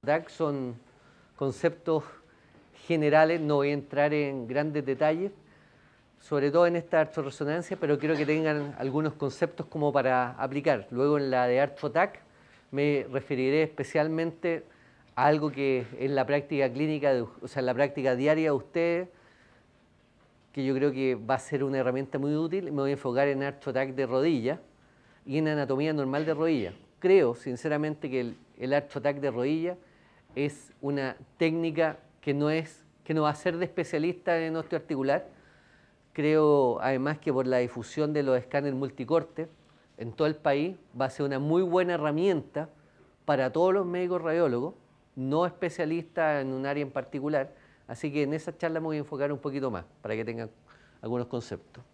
DAC son conceptos generales, no voy a entrar en grandes detalles, sobre todo en esta artroresonancia, pero quiero que tengan algunos conceptos como para aplicar. Luego en la de ArthroTac me referiré especialmente a algo que en la práctica clínica, o sea, en la práctica diaria de ustedes, que yo creo que va a ser una herramienta muy útil. Me voy a enfocar en ArthroTac de rodilla y en anatomía normal de rodilla. Creo sinceramente que el ArthroTac de rodilla es una técnica que no va a ser de especialista en osteoarticular. Creo además que por la difusión de los escáneres multicorte en todo el país va a ser una muy buena herramienta para todos los médicos radiólogos, no especialistas en un área en particular. Así que en esa charla me voy a enfocar un poquito más para que tengan algunos conceptos.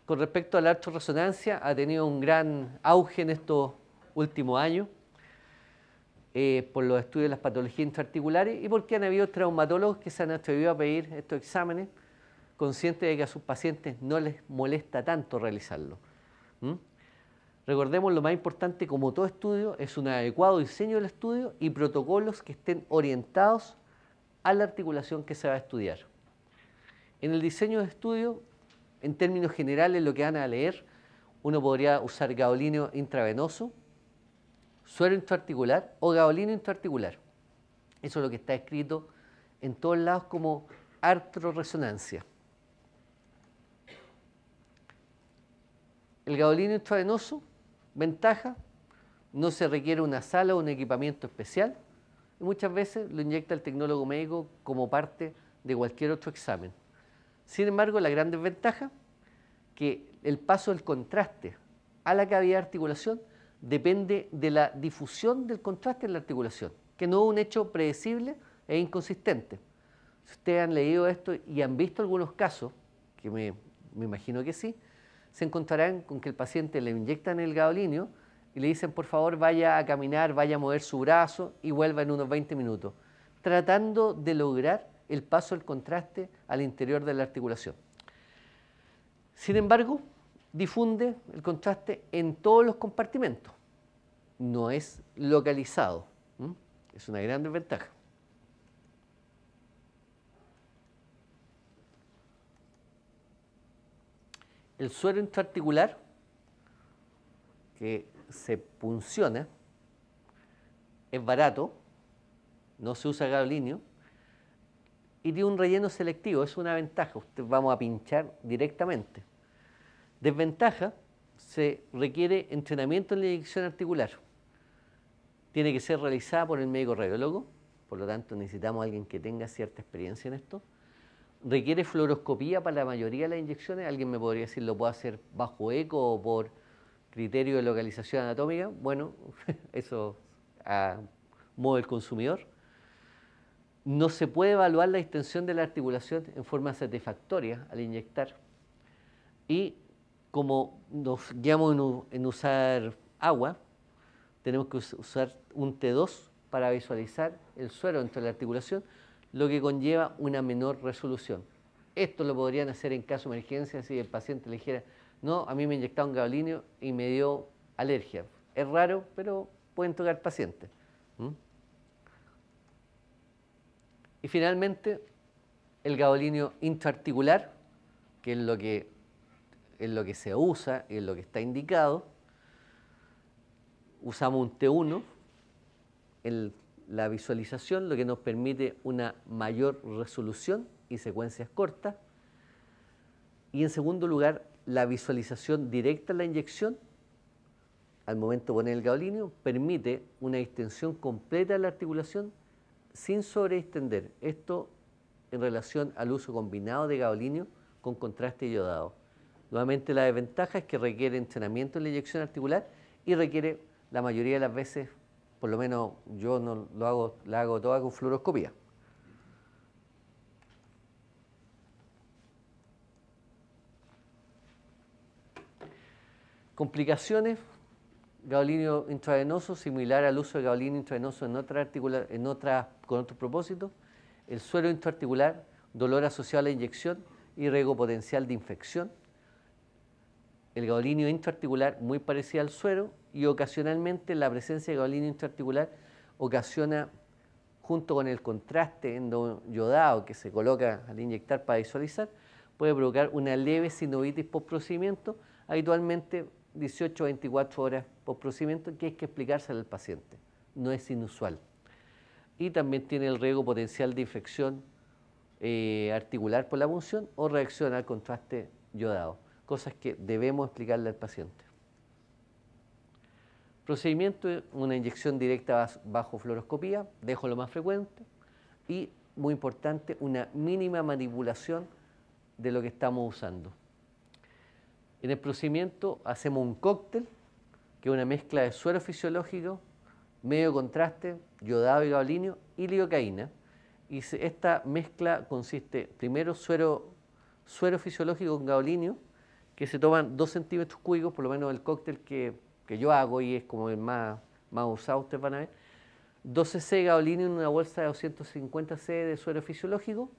Con respecto a la artroresonancia, ha tenido un gran auge en estos últimos años por los estudios de las patologías intraarticulares y porque han habido traumatólogos que se han atrevido a pedir estos exámenes conscientes de que a sus pacientes no les molesta tanto realizarlo. Recordemos, lo más importante, como todo estudio, es un adecuado diseño del estudio y protocolos que estén orientados a la articulación que se va a estudiar. En el diseño de estudio, en términos generales, lo que van a leer, uno podría usar gadolinio intravenoso, suero intraarticular o gadolinio intraarticular. Eso es lo que está escrito en todos lados como artroresonancia. El gadolinio intravenoso, ventaja, no se requiere una sala o un equipamiento especial y muchas veces lo inyecta el tecnólogo médico como parte de cualquier otro examen. Sin embargo, la gran desventaja que el paso del contraste a la cavidad de articulación depende de la difusión del contraste en la articulación, que no es un hecho predecible e inconsistente. Si ustedes han leído esto y han visto algunos casos, que me imagino que sí, se encontrarán con que el paciente le inyectan el gadolinio y le dicen, por favor, vaya a caminar, vaya a mover su brazo y vuelva en unos 20 minutos, tratando de lograr el paso del contraste al interior de la articulación. Sin embargo, difunde el contraste en todos los compartimentos. No es localizado. Es una gran desventaja. El suero intraarticular, que se punciona, es barato, no se usa gadolinio y tiene un relleno selectivo. Es una ventaja. Vamos a pinchar directamente. Desventaja, se requiere entrenamiento en la inyección articular. Tiene que ser realizada por el médico radiólogo, por lo tanto necesitamos a alguien que tenga cierta experiencia en esto. Requiere fluoroscopía para la mayoría de las inyecciones. Alguien me podría decir, ¿lo puedo hacer bajo eco o por criterio de localización anatómica? Bueno, eso a modo del consumidor. No se puede evaluar la distensión de la articulación en forma satisfactoria al inyectar. Y como nos guiamos en usar agua, tenemos que usar un T2 para visualizar el suero dentro de la articulación, lo que conlleva una menor resolución. Esto lo podrían hacer en caso de emergencia si el paciente le dijera, no, a mí me inyectaron gadolinio y me dio alergia. Es raro, pero pueden tocar pacientes. Y finalmente, el gadolinio intraarticular, que es lo que se usa, es lo que está indicado. Usamos un T1 en la visualización, lo que nos permite una mayor resolución y secuencias cortas. Y en segundo lugar, la visualización directa en la inyección, al momento de poner el gadolinio, permite una distensión completa de la articulación sin sobredistender. Esto en relación al uso combinado de gadolinio con contraste iodado. Nuevamente la desventaja es que requiere entrenamiento en la inyección articular y requiere la mayoría de las veces, por lo menos yo no lo hago, la hago toda con fluoroscopía. Complicaciones, gadolinio intravenoso similar al uso de gadolinio intravenoso con otros propósitos, el suero intraarticular, dolor asociado a la inyección y riesgo potencial de infección. el gadolinio intraarticular muy parecida al suero y ocasionalmente la presencia de gadolinio intraarticular ocasiona, junto con el contraste endodiodado que se coloca al inyectar para visualizar, puede provocar una leve sinovitis postprocedimiento, habitualmente 18 a 24 horas postprocedimiento, que hay que explicárselo al paciente, no es inusual. Y también tiene el riesgo potencial de infección articular por la punción o reacción al contraste yodado, cosas que debemos explicarle al paciente. Procedimiento: una inyección directa bajo fluoroscopía, dejo lo más frecuente, y muy importante, una mínima manipulación de lo que estamos usando. En el procedimiento hacemos un cóctel, que es una mezcla de suero fisiológico, medio contraste, yodado y gadolinio y lidocaína. Y esta mezcla consiste primero suero fisiológico con gadolinio, que se toman 2 centímetros cúbicos, por lo menos el cóctel que yo hago y es como el más usado, ustedes van a ver. 12 cc de gadolinio en una bolsa de 250 cc de suero fisiológico,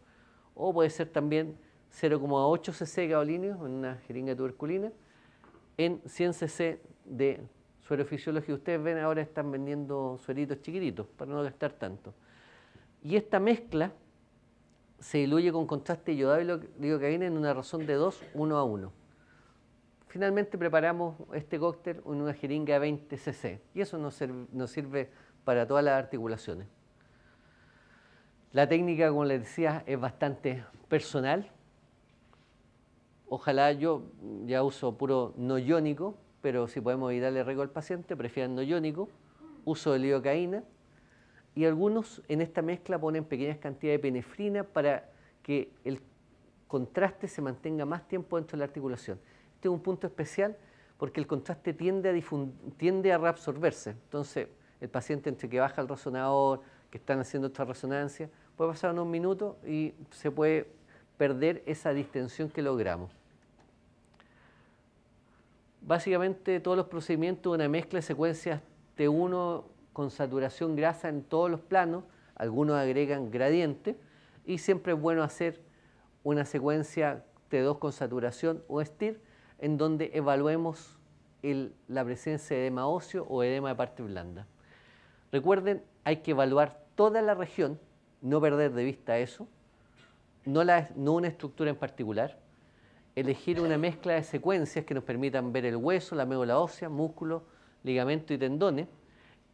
o puede ser también 0,8 cc de gadolinio en una jeringa tuberculina, en 100 cc de suero fisiológico. Ustedes ven, ahora están vendiendo sueritos chiquititos para no gastar tanto. Y esta mezcla se diluye con contraste yodado y lidocaína en una razón de 2, 1 a 1. Finalmente preparamos este cóctel en una jeringa de 20 cc y eso nos sirve para todas las articulaciones. La técnica, como les decía, es bastante personal. Ojalá, yo ya uso puro no iónico, pero si podemos evitarle riesgo al paciente, prefieran no iónico. Uso de lidocaína. Y algunos en esta mezcla ponen pequeñas cantidades de epinefrina para que el contraste se mantenga más tiempo dentro de la articulación. Este es un punto especial porque el contraste tiende a reabsorberse. Entonces, el paciente, entre que baja el resonador, que están haciendo otra resonancia, puede pasar unos minutos y se puede perder esa distensión que logramos. Básicamente, todos los procedimientos, una mezcla de secuencias T1 con saturación grasa en todos los planos, algunos agregan gradiente, y siempre es bueno hacer una secuencia T2 con saturación o STIR, en donde evaluemos la presencia de edema óseo o edema de parte blanda. Recuerden, hay que evaluar toda la región, no perder de vista eso, no una estructura en particular, elegir una mezcla de secuencias que nos permitan ver el hueso, la médula ósea, músculo, ligamento y tendones,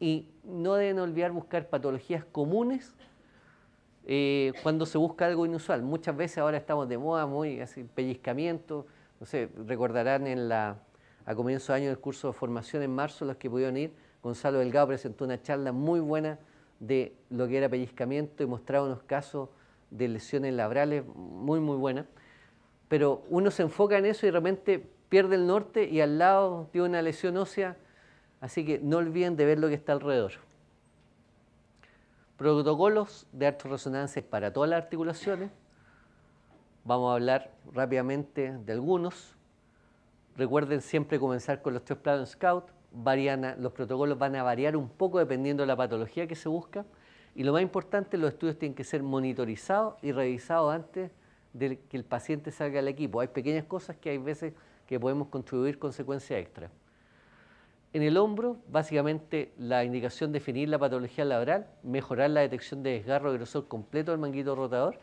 y no deben olvidar buscar patologías comunes cuando se busca algo inusual. Muchas veces ahora estamos de moda, muy así, pellizcamiento. No sé, recordarán a comienzo de año en el curso de formación en marzo, los que pudieron ir, Gonzalo Delgado presentó una charla muy buena de lo que era pellizcamiento y mostraba unos casos de lesiones labrales muy buenas. Pero uno se enfoca en eso y de repente pierde el norte y al lado tiene una lesión ósea. Así que no olviden de ver lo que está alrededor. Protocolos de artorresonancia para todas las articulaciones. Vamos a hablar rápidamente de algunos. Recuerden siempre comenzar con los 3 planos Scout. Los protocolos van a variar un poco dependiendo de la patología que se busca. Y lo más importante, los estudios tienen que ser monitorizados y revisados antes de que el paciente salga al equipo. Hay pequeñas cosas que hay veces que podemos contribuir con secuencia extra. En el hombro, básicamente la indicación de definir la patología labral, mejorar la detección de desgarro de grosor completo del manguito rotador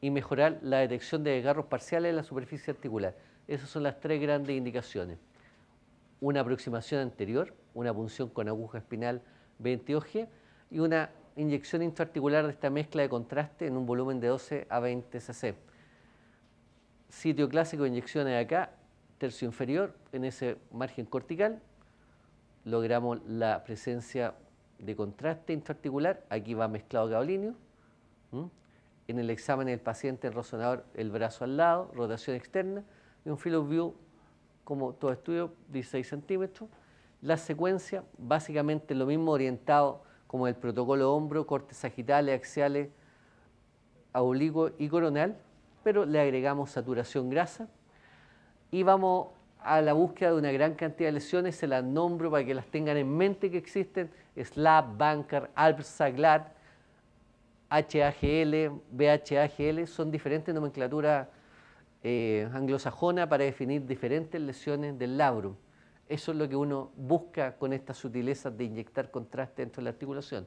y mejorar la detección de desgarros parciales en la superficie articular. Esas son las 3 grandes indicaciones. Una aproximación anterior, una punción con aguja espinal 22G y una inyección intraarticular de esta mezcla de contraste en un volumen de 12 a 20 cc. Sitio clásico de inyecciones acá, tercio inferior, en ese margen cortical. Logramos la presencia de contraste intraarticular, aquí va mezclado gadolinio. En el examen del paciente, el resonador, el brazo al lado, rotación externa, y un field of view, como todo estudio, 16 centímetros. La secuencia, básicamente lo mismo orientado como el protocolo hombro, cortes sagitales, axiales, oblicuo y coronal, pero le agregamos saturación grasa y vamos a la búsqueda de una gran cantidad de lesiones. Se las nombro para que las tengan en mente que existen: SLAP, Banker, Alpsa-Glad, HAGL, BHAGL, son diferentes nomenclaturas anglosajona para definir diferentes lesiones del labrum. Eso es lo que uno busca con estas sutilezas de inyectar contraste dentro de la articulación.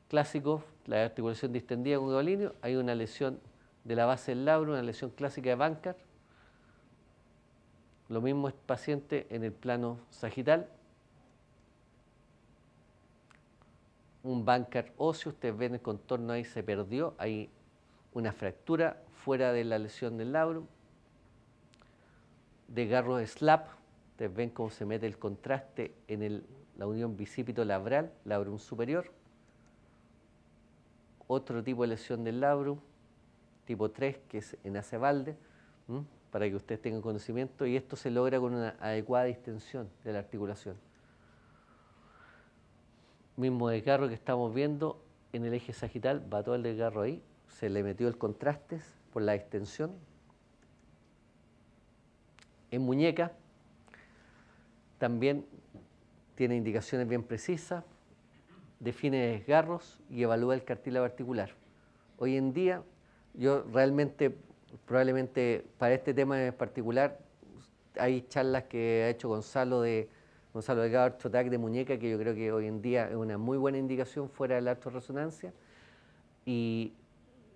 Clásico, la articulación distendida con gadolinio, hay una lesión de la base del labrum, una lesión clásica de Bankart. Lo mismo es paciente en el plano sagital. Un Bankart óseo, ustedes ven el contorno ahí se perdió, hay una fractura fuera de la lesión del labrum. Desgarro de slap, ustedes ven cómo se mete el contraste en la unión bicípito-labral, labrum superior. Otro tipo de lesión del labrum, tipo 3, que es en Acevalde, para que ustedes tengan conocimiento, y esto se logra con una adecuada distensión de la articulación. Mismo desgarro que estamos viendo en el eje sagital, va todo el desgarro ahí, se le metió el contraste por la extensión. En muñeca también tiene indicaciones bien precisas, define desgarros y evalúa el cartílago articular. Hoy en día, yo realmente, probablemente para este tema en particular, hay charlas que ha hecho Gonzalo Delgado Artrotac de muñeca, que yo creo que hoy en día es una muy buena indicación fuera de la artorresonancia. Y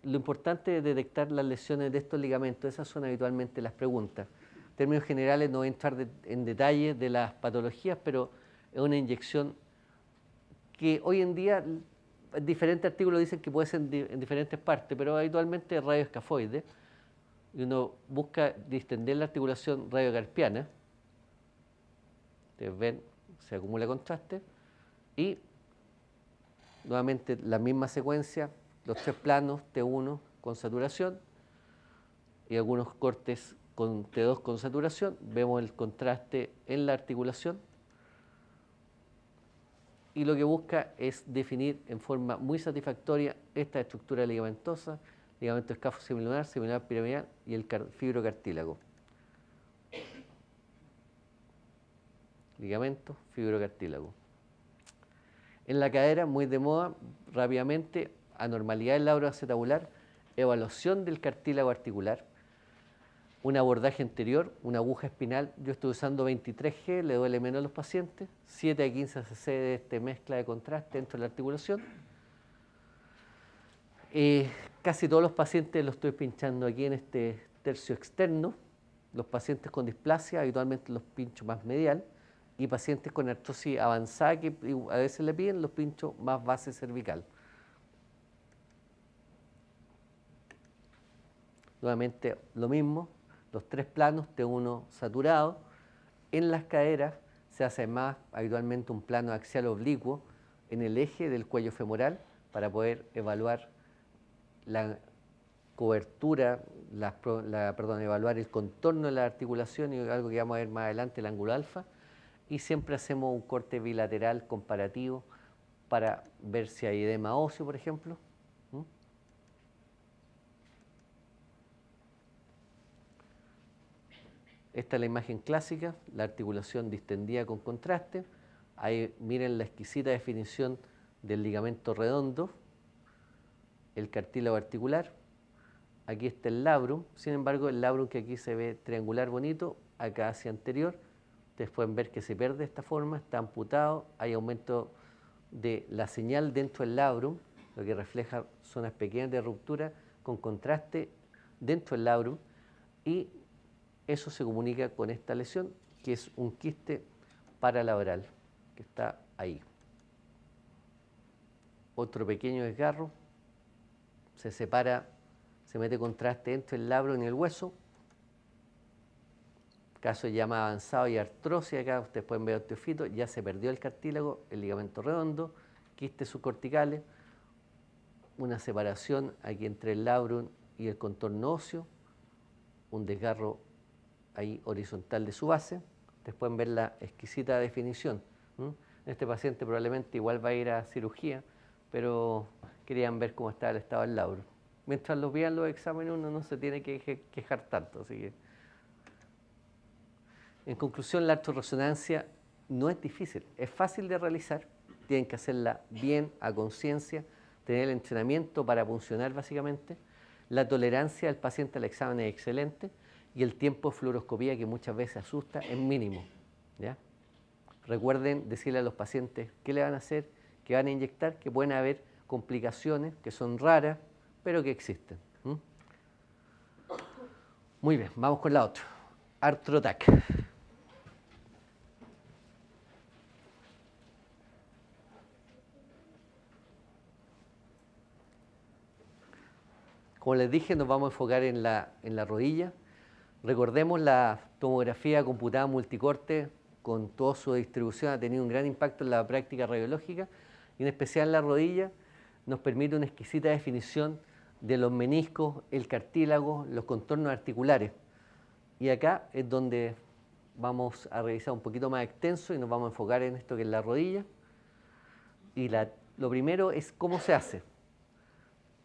lo importante es detectar las lesiones de estos ligamentos, esas son habitualmente las preguntas. En términos generales no voy a entrar en detalle de las patologías, pero es una inyección que hoy en día diferentes artículos dicen que puede ser en diferentes partes, pero habitualmente es radioescafoide, y uno busca distender la articulación radiocarpiana. Ustedes ven, se acumula contraste, y nuevamente la misma secuencia, los 3 planos T1 con saturación y algunos cortes con T2 con saturación. Vemos el contraste en la articulación y lo que busca es definir en forma muy satisfactoria esta estructura ligamentosa, ligamento escafo semilunar, semilunar piramidal y el fibrocartílago. Ligamento, fibrocartílago. En la cadera, muy de moda, rápidamente, anormalidad del labro acetabular, evaluación del cartílago articular, un abordaje anterior, una aguja espinal. Yo estoy usando 23G, le duele menos a los pacientes, 7 a 15 cc de mezcla de contraste dentro de la articulación. Casi todos los pacientes los estoy pinchando aquí en este tercio externo. Los pacientes con displasia habitualmente los pincho más medial, y pacientes con artrosis avanzada que a veces le piden los pinchos más base cervical. Nuevamente lo mismo, los 3 planos, T1 saturado. En las caderas se hace más habitualmente un plano axial oblicuo en el eje del cuello femoral para poder evaluar la cobertura, evaluar el contorno de la articulación y algo que vamos a ver más adelante, el ángulo alfa. Y siempre hacemos un corte bilateral comparativo para ver si hay edema óseo, por ejemplo. Esta es la imagen clásica, la articulación distendida con contraste. Ahí miren la exquisita definición del ligamento redondo, el cartílago articular. Aquí está el labrum, sin embargo el labrum que aquí se ve triangular bonito, acá hacia anterior. Ustedes pueden ver que se pierde de esta forma, está amputado, hay aumento de la señal dentro del labrum, lo que refleja zonas pequeñas de ruptura con contraste dentro del labrum, y eso se comunica con esta lesión, que es un quiste paralabral, que está ahí. Otro pequeño desgarro, se separa, se mete contraste entre el labrum y el hueso. Caso ya más avanzado y artrosis, acá ustedes pueden ver osteofito, ya se perdió el cartílago, el ligamento redondo, quistes subcorticales, una separación aquí entre el labrum y el contorno óseo, un desgarro ahí horizontal de su base. Ustedes pueden ver la exquisita definición. Este paciente probablemente igual va a ir a cirugía, pero querían ver cómo está el estado del labrum. Mientras los vean los exámenes uno no se tiene que quejar tanto, así que... En conclusión, la artorresonancia no es difícil, es fácil de realizar, tienen que hacerla bien, a conciencia, tener el entrenamiento para funcionar básicamente. La tolerancia del paciente al examen es excelente y el tiempo de fluoroscopía, que muchas veces asusta, es mínimo, ¿ya? Recuerden decirle a los pacientes qué le van a hacer, qué van a inyectar, que pueden haber complicaciones que son raras, pero que existen. Muy bien, vamos con la otra. Arthrotac. Como les dije, nos vamos a enfocar en la rodilla. Recordemos, la tomografía computada multicorte con toda su distribución ha tenido un gran impacto en la práctica radiológica y en especial en la rodilla nos permite una exquisita definición de los meniscos, el cartílago, los contornos articulares. Y acá es donde vamos a revisar un poquito más extenso y nos vamos a enfocar en esto que es la rodilla. Y lo primero es cómo se hace.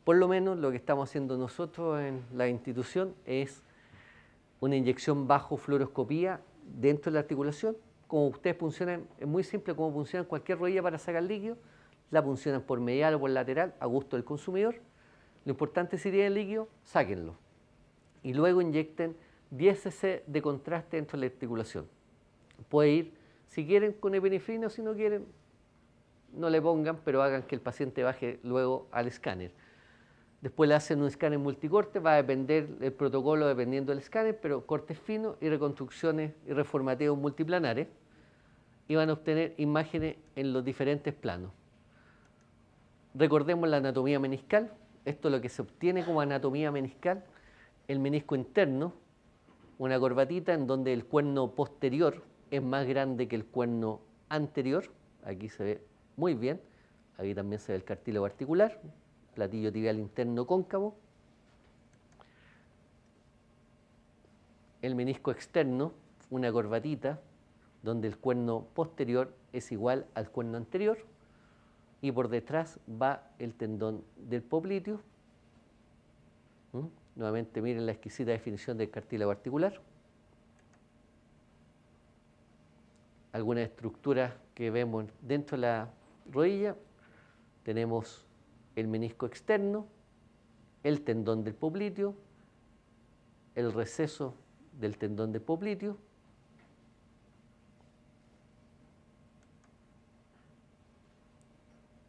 Por lo menos lo que estamos haciendo nosotros en la institución es una inyección bajo fluoroscopía dentro de la articulación. Como ustedes funcionan, es muy simple cómo funciona cualquier rodilla para sacar líquido. La funcionan por medial o por lateral, a gusto del consumidor. Lo importante es si tienen líquido, sáquenlo. Y luego inyecten 10 cc de contraste dentro de la articulación. Puede ir, si quieren, con epinefrina, o si no quieren, no le pongan, pero hagan que el paciente baje luego al escáner. Después le hacen un escáner multicorte, va a depender el protocolo dependiendo del escáner, pero cortes finos y reconstrucciones y reformateos multiplanares, y van a obtener imágenes en los diferentes planos. Recordemos la anatomía meniscal. Esto es lo que se obtiene como anatomía meniscal. El menisco interno, una corbatita en donde el cuerno posterior es más grande que el cuerno anterior. Aquí se ve muy bien. Aquí también se ve el cartílago articular, platillo tibial interno cóncavo. El menisco externo, una corbatita donde el cuerno posterior es igual al cuerno anterior. Y por detrás va el tendón del popliteo. Nuevamente miren la exquisita definición del cartílago articular. Algunas estructuras que vemos dentro de la rodilla. Tenemos el menisco externo, el tendón del popliteo, el receso del tendón del popliteo,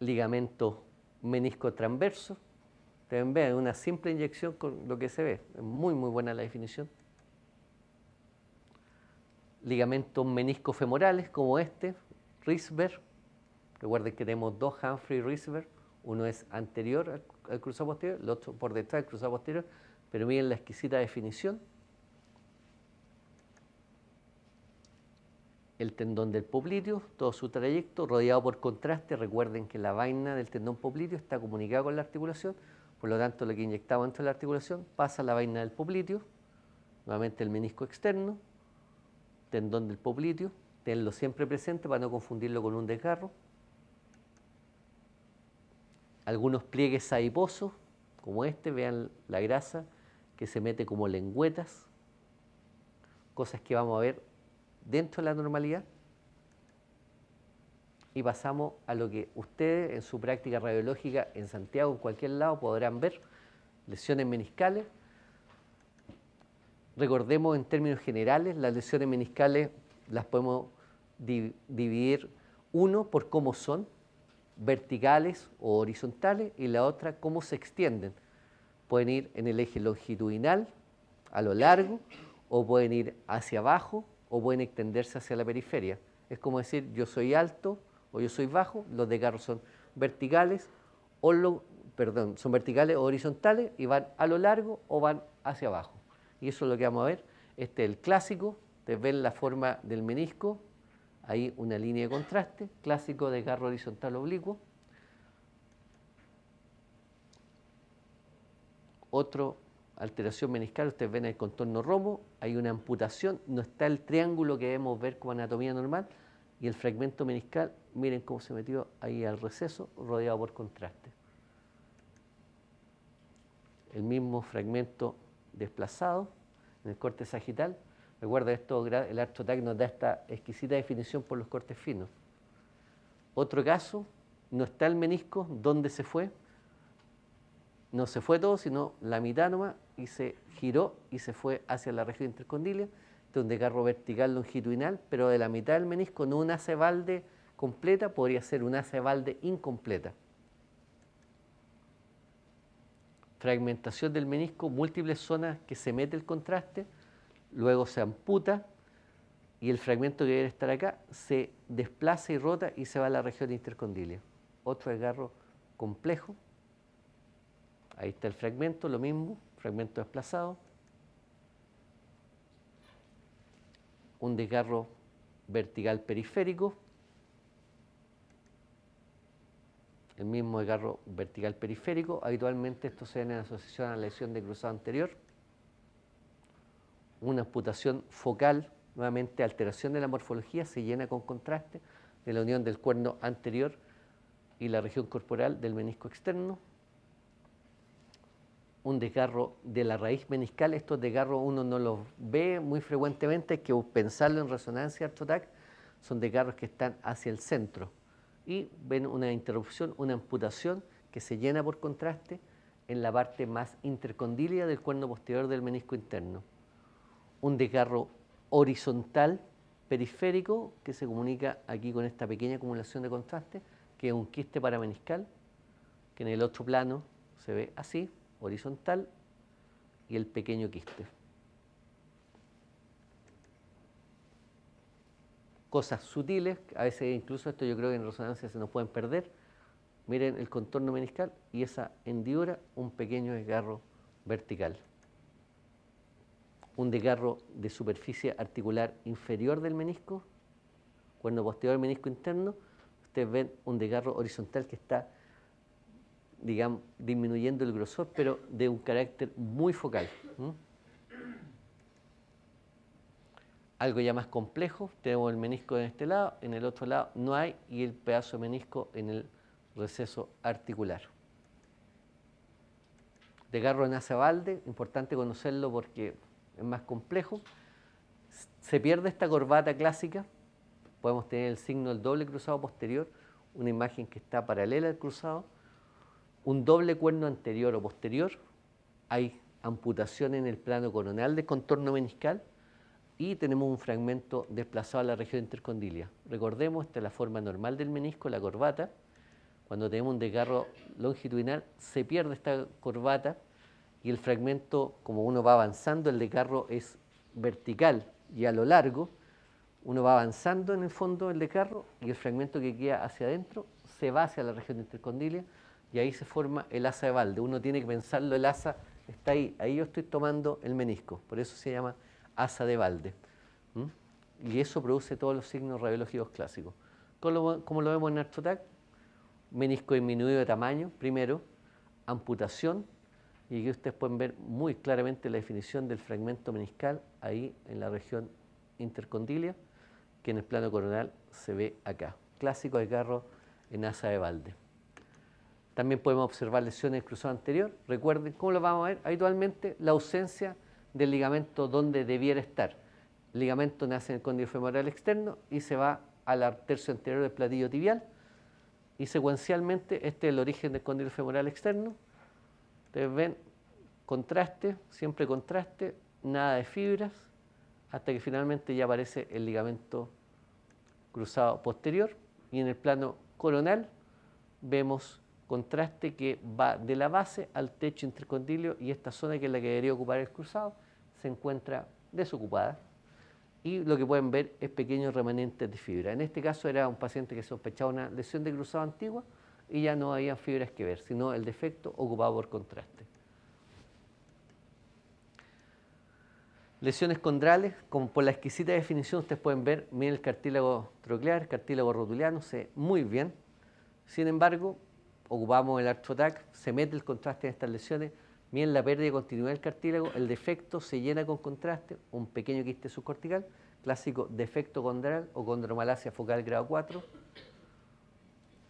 ligamento menisco transverso. Ustedes ven, una simple inyección con lo que se ve. Es muy, muy buena la definición. Ligamentos meniscofemorales como este, Risberg. Recuerden que tenemos dos Humphrey Risberg. Uno es anterior al cruzado posterior, el otro por detrás del cruzado posterior. Pero miren la exquisita definición. El tendón del popliteo, todo su trayecto, rodeado por contraste. Recuerden que la vaina del tendón popliteo está comunicada con la articulación. Por lo tanto, lo que inyectamos dentro de la articulación pasa a la vaina del popliteo, nuevamente el menisco externo, tendón del popliteo, tenlo siempre presente para no confundirlo con un desgarro. Algunos pliegues adiposos, como este, vean la grasa que se mete como lengüetas, cosas que vamos a ver dentro de la normalidad. Y pasamos a lo que ustedes en su práctica radiológica en Santiago, en cualquier lado, podrán ver, lesiones meniscales. Recordemos en términos generales, las lesiones meniscales las podemos dividir, uno, por cómo son, verticales o horizontales, y la otra, cómo se extienden. Pueden ir en el eje longitudinal, a lo largo, o pueden ir hacia abajo, o pueden extenderse hacia la periferia. Es como decir, yo soy alto, o yo soy bajo. Los desgarros son verticales son verticales o horizontales y van a lo largo o van hacia abajo. Y eso es lo que vamos a ver. Este es el clásico. Ustedes ven la forma del menisco, ahí una línea de contraste, clásico desgarro horizontal oblicuo. Otro alteración meniscal, ustedes ven el contorno romo, hay una amputación, no está el triángulo que debemos ver como anatomía normal. Y el fragmento meniscal, miren cómo se metió ahí al receso, rodeado por contraste. El mismo fragmento desplazado en el corte sagital. Recuerda, el Arthrotac nos da esta exquisita definición por los cortes finos. Otro caso, no está el menisco, ¿dónde se fue? no se fue todo, sino la mitad nomás, y se giró y se fue hacia la región intercondilia. Este es un desgarro vertical longitudinal, pero de la mitad del menisco, no una asa de Walde completa, podría ser una asa de Walde incompleta. Fragmentación del menisco, múltiples zonas que se mete el contraste, luego se amputa y el fragmento que debe estar acá se desplaza y rota y se va a la región intercondilia. Otro desgarro complejo. Ahí está el fragmento, lo mismo, fragmento desplazado. Un desgarro vertical periférico. El mismo desgarro vertical periférico. Habitualmente esto se da en asociación a la lesión de cruzado anterior. Una amputación focal, nuevamente alteración de la morfología, se llena con contraste de la unión del cuerno anterior y la región corporal del menisco externo. Un desgarro de la raíz meniscal. Estos desgarros uno no los ve muy frecuentemente, hay que pensarlo en resonancia artrotac. Son desgarros que están hacia el centro y ven una interrupción, una amputación que se llena por contraste en la parte más intercondilia del cuerno posterior del menisco interno. Un desgarro horizontal periférico que se comunica aquí con esta pequeña acumulación de contraste, que es un quiste parameniscal, que en el otro plano se ve así, horizontal, y el pequeño quiste. Cosas sutiles, a veces incluso esto yo creo que en resonancia se nos pueden perder. Miren el contorno meniscal y esa hendidura, un pequeño desgarro vertical. Un desgarro de superficie articular inferior del menisco, cuerno posterior del menisco interno. Ustedes ven un desgarro horizontal que está, digamos, disminuyendo el grosor, pero de un carácter muy focal. Algo ya más complejo, tenemos el menisco en este lado, en el otro lado no hay, y el pedazo de menisco en el receso articular. Desgarro en asa Walde, importante conocerlo porque es más complejo. Se pierde esta corbata clásica, podemos tener el signo del doble cruzado posterior, una imagen que está paralela al cruzado, un doble cuerno anterior o posterior, hay amputación en el plano coronal del contorno meniscal y tenemos un fragmento desplazado a la región intercondilia. Recordemos, esta es la forma normal del menisco, la corbata. Cuando tenemos un desgarro longitudinal, se pierde esta corbata y el fragmento, como uno va avanzando, el desgarro es vertical y a lo largo, uno va avanzando en el fondo del desgarro y el fragmento que queda hacia adentro se va hacia la región intercondilia y ahí se forma el asa de Walde. Uno tiene que pensarlo, el asa está ahí, ahí yo estoy tomando el menisco, por eso se llama asa de Walde. Y eso produce todos los signos radiológicos clásicos. Como lo vemos en artrotac, menisco disminuido de tamaño, primero, amputación, y aquí ustedes pueden ver muy claramente la definición del fragmento meniscal ahí en la región intercondilia, que en el plano coronal se ve acá. Clásico desgarro en asa de Walde. También podemos observar lesiones del cruzado anterior. Recuerden, ¿cómo lo vamos a ver? Habitualmente la ausencia del ligamento donde debiera estar. El ligamento nace en el cóndilo femoral externo y se va al tercio anterior del platillo tibial. Y secuencialmente, este es el origen del cóndilo femoral externo. Ustedes ven contraste, siempre contraste, nada de fibras, hasta que finalmente ya aparece el ligamento cruzado posterior. Y en el plano coronal vemos contraste que va de la base al techo intercondilio y esta zona, que es la que debería ocupar el cruzado, se encuentra desocupada y lo que pueden ver es pequeños remanentes de fibra. En este caso era un paciente que sospechaba una lesión de cruzado antigua y ya no había fibras que ver, sino el defecto ocupado por contraste. Lesiones condrales, como por la exquisita definición ustedes pueden ver, miren el cartílago troclear, el cartílago rotuliano, se ve muy bien. Sin embargo, ocupamos el artrotac, se mete el contraste en estas lesiones, miren la pérdida de continuidad del cartílago, el defecto se llena con contraste, un pequeño quiste subcortical, clásico defecto condral o condromalacia focal grado 4.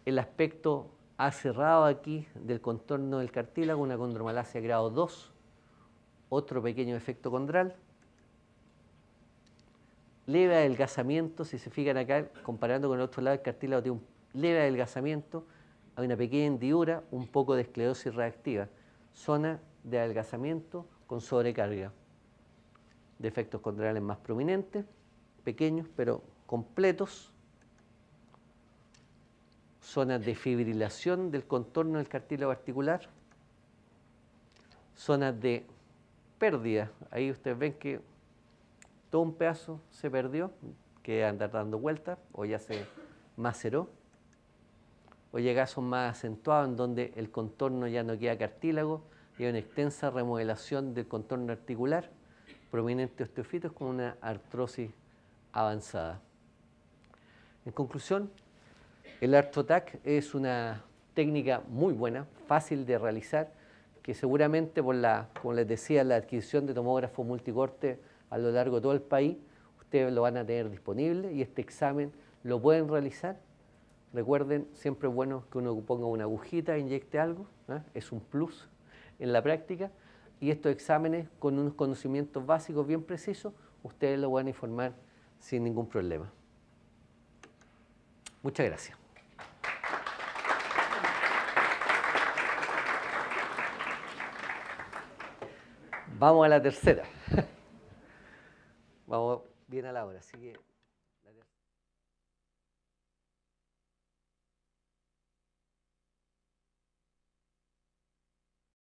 El aspecto acerrado aquí del contorno del cartílago, una condromalacia grado 2, otro pequeño defecto condral. Leve adelgazamiento, si se fijan acá, comparando con el otro lado, el cartílago tiene un leve adelgazamiento, hay una pequeña hendidura, un poco de esclerosis reactiva. zona de adelgazamiento con sobrecarga, defectos condrales más prominentes, pequeños pero completos, zonas de fibrilación del contorno del cartílago articular, zonas de pérdida. Ahí ustedes ven que todo un pedazo se perdió, que andar dando vueltas o ya se maceró, o ya casos más acentuados en donde el contorno ya no queda cartílago y hay una extensa remodelación del contorno articular, prominente osteofitos con una artrosis avanzada. En conclusión, el ArthroTac es una técnica muy buena, fácil de realizar, que seguramente por como les decía, la adquisición de tomógrafos multicorte a lo largo de todo el país, ustedes lo van a tener disponible y este examen lo pueden realizar. Recuerden, siempre es bueno que uno ponga una agujita e inyecte algo, ¿eh? Es un plus en la práctica, y estos exámenes con unos conocimientos básicos bien precisos, ustedes lo van a informar sin ningún problema. Muchas gracias. Vamos a la tercera. Vamos bien a la hora, así que